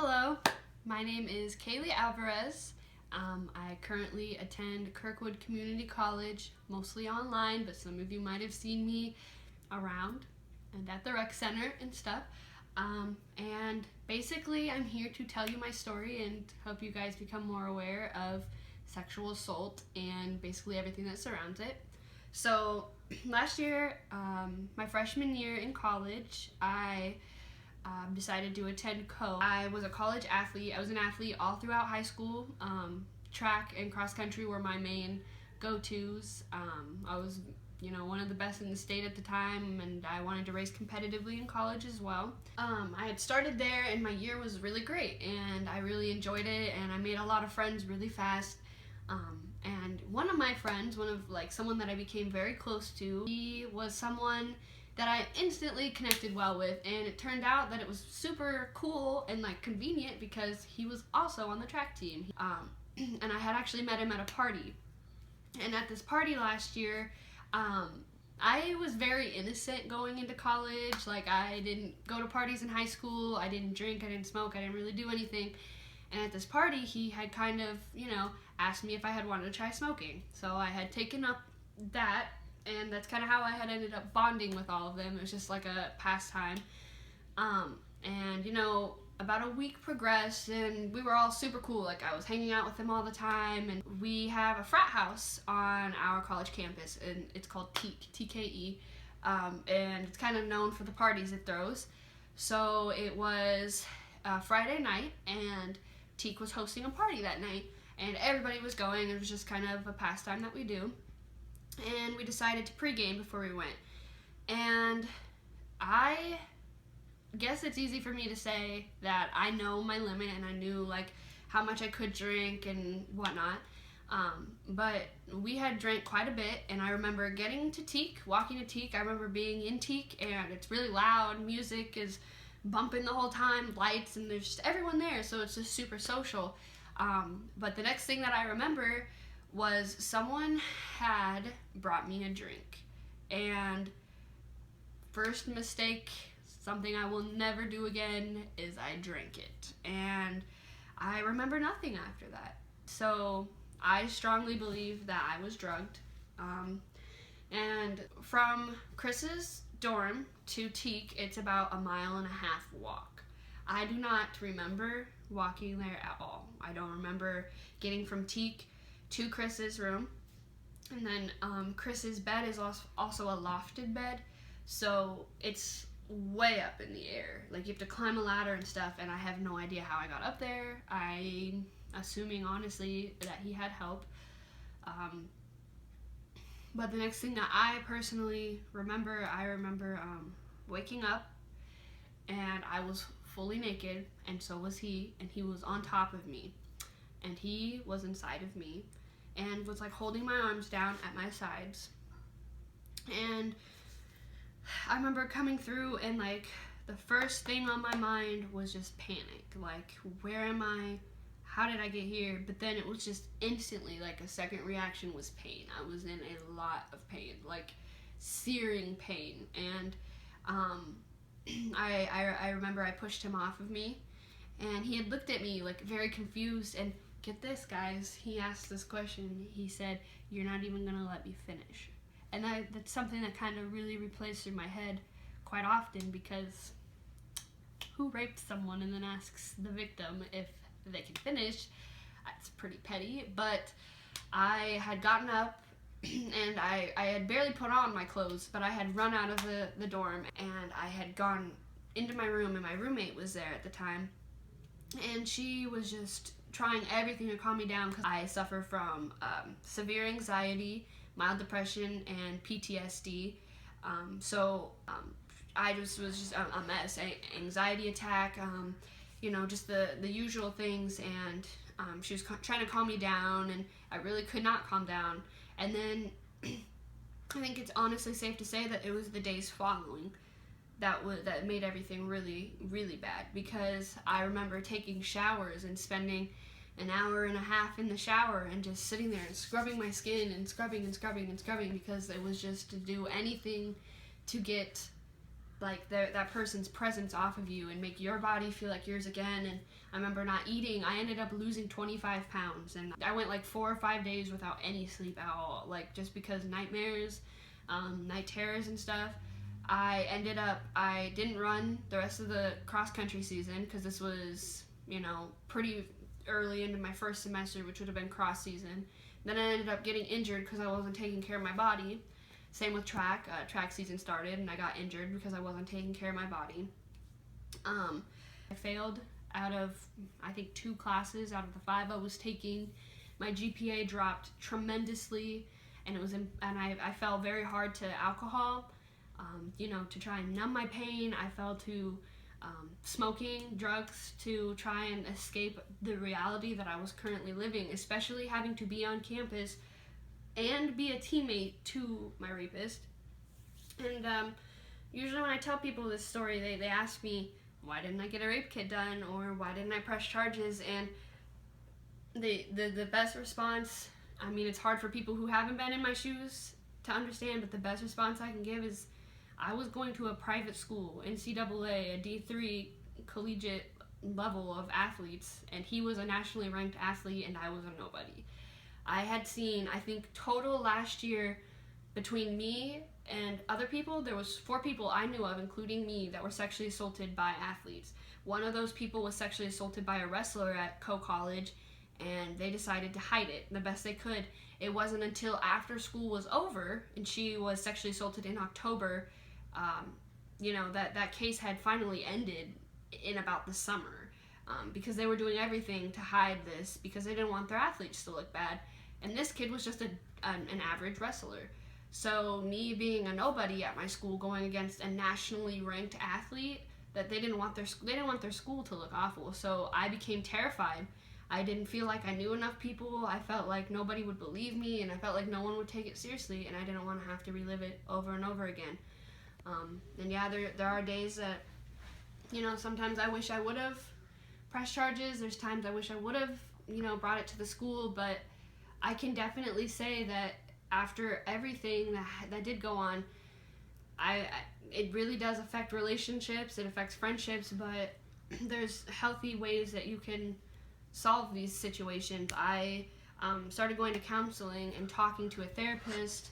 Hello, my name is Kaylee Alvarez. I currently attend Kirkwood Community College, mostly online, but some of you might have seen me around and at the rec center and stuff. And basically, I'm here to tell you my story and help you guys become more aware of sexual assault and basically everything that surrounds it. So, last year, my freshman year in college, I decided to attend I was a college athlete. I was an athlete all throughout high school. Track and cross country were my main go-tos. I was, one of the best in the state at the time, and I wanted to race competitively in college as well. I had started there, and my year was really great, and I really enjoyed it, and I made a lot of friends really fast. And one of my friends, someone that I became very close to, he was someone that I instantly connected well with, and it turned out that it was super cool and convenient because he was also on the track team. And I had actually met him at a party. And at this party last year, I was very innocent going into college. I didn't go to parties in high school, I didn't drink, I didn't smoke, I didn't really do anything. And at this party, he had kind of, asked me if I had wanted to try smoking. So I had taken up that, and that's kind of how I had ended up bonding with all of them. It was just like a pastime. And about a week progressed, and we were all super cool. I was hanging out with them all the time, and we have a frat house on our college campus, and it's called TKE, and it's kind of known for the parties it throws. So it was Friday night, and Teak was hosting a party that night, and everybody was going. It was just kind of a pastime that we do. And we decided to pregame before we went. And I guess it's easy for me to say that I know my limit, and I knew how much I could drink and whatnot. But we had drank quite a bit, and I remember getting to Teak, walking to Teak. I remember being in Teak, and it's really loud. Music is bumping the whole time, lights, and there's just everyone there, so it's just super social. But the next thing that I remember was someone had brought me a drink, and first mistake, something I will never do again, is I drank it, and I remember nothing after that. So I strongly believe that I was drugged. And from Chris's dorm to Teak, it's about a 1.5 mile walk. I do not remember walking there at all. I don't remember getting from Teak to Chris's room. And then Chris's bed is also a lofted bed, so it's way up in the air. You have to climb a ladder and stuff, and I have no idea how I got up there. I'm assuming, honestly, that he had help. But the next thing that I personally remember, waking up, and I was fully naked, and so was he, and he was on top of me, and he was inside of me, and was holding my arms down at my sides. And I remember coming through, and the first thing on my mind was just panic. Where am I? How did I get here? But then it was just instantly, a second reaction was pain. I was in a lot of pain, searing pain. And I remember I pushed him off of me, and he had looked at me very confused, and get this, guys, he asked this question. He said, "You're not even gonna let me finish." And that's something that kind of really replays through my head quite often, because who rapes someone and then asks the victim if they can finish? That's pretty petty. But I had gotten up, and I had barely put on my clothes, but I had run out of the dorm, and I had gone into my room, and my roommate was there at the time, and she was just trying everything to calm me down, because I suffer from severe anxiety, mild depression, and PTSD. I just was just a mess. Anxiety attack, just the usual things, and she was trying to calm me down, and I really could not calm down. And then I think it's honestly safe to say that it was the days following that made everything really, really bad, because I remember taking showers and spending an 1.5 hours in the shower and just sitting there and scrubbing my skin and scrubbing and scrubbing and scrubbing, because it was just to do anything to get like that person's presence off of you and make your body feel like yours again. And I remember not eating. I ended up losing 25 pounds, and I went like 4 or 5 days without any sleep at all, like just because nightmares, night terrors and stuff. I didn't run the rest of the cross-country season because this was, pretty early into my first semester, which would have been cross season. Then I ended up getting injured because I wasn't taking care of my body. Same with track. Track season started and I got injured because I wasn't taking care of my body. I failed out of, I think, 2 classes out of the 5 I was taking. My GPA dropped tremendously, and I fell very hard to alcohol. To try and numb my pain. I fell to smoking, drugs to try and escape the reality that I was currently living, especially having to be on campus and be a teammate to my rapist. And usually when I tell people this story, they ask me, why didn't I get a rape kit done, or why didn't I press charges? And the best response, it's hard for people who haven't been in my shoes to understand, but the best response I can give is, I was going to a private school, NCAA, a D3 collegiate level of athletes, and he was a nationally ranked athlete and I was a nobody. I had seen, I think, total last year, between me and other people, there was 4 people I knew of, including me, that were sexually assaulted by athletes. One of those people was sexually assaulted by a wrestler at Coe College, and they decided to hide it the best they could. It wasn't until after school was over, and she was sexually assaulted in October, that case had finally ended in about the summer, because they were doing everything to hide this because they didn't want their athletes to look bad. And this kid was just an average wrestler. So me being a nobody at my school going against a nationally ranked athlete, that they didn't want their school to look awful. So I became terrified. I didn't feel like I knew enough people. I felt like nobody would believe me, and I felt like no one would take it seriously, and I didn't want to have to relive it over and over again. And yeah, there are days that, sometimes I wish I would have pressed charges. There's times I wish I would have, brought it to the school, but I can definitely say that after everything that did go on, it really does affect relationships, it affects friendships, but there's healthy ways that you can solve these situations. I started going to counseling and talking to a therapist.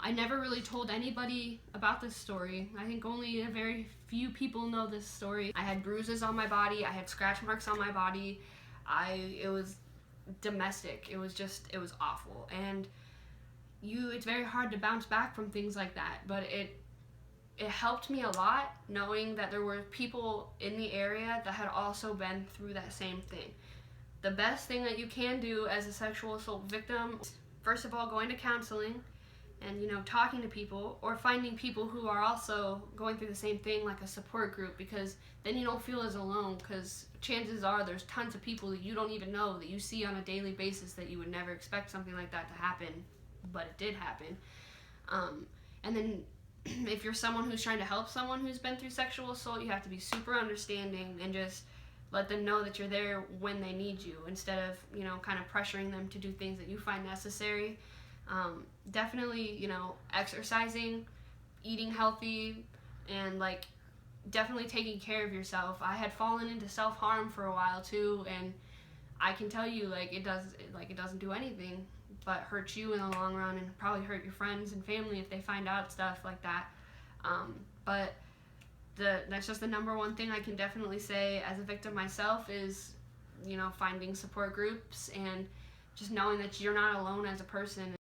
I never really told anybody about this story. I think only a very few people know this story. I had bruises on my body. I had scratch marks on my body. It was domestic. It was awful. And it's very hard to bounce back from things like that. But it helped me a lot knowing that there were people in the area that had also been through that same thing. The best thing that you can do as a sexual assault victim, first of all, going to counseling and talking to people, or finding people who are also going through the same thing, like a support group, because then you don't feel as alone, because chances are there's tons of people that you don't even know, that you see on a daily basis, that you would never expect something like that to happen, but it did happen. And then if you're someone who's trying to help someone who's been through sexual assault, you have to be super understanding and just let them know that you're there when they need you, instead of kind of pressuring them to do things that you find necessary. Definitely, exercising, eating healthy, and definitely taking care of yourself. I had fallen into self-harm for a while too, and I can tell you, it doesn't do anything but hurt you in the long run, and probably hurt your friends and family if they find out stuff like that. But that's just the number one thing I can definitely say as a victim myself is, finding support groups and just knowing that you're not alone as a person.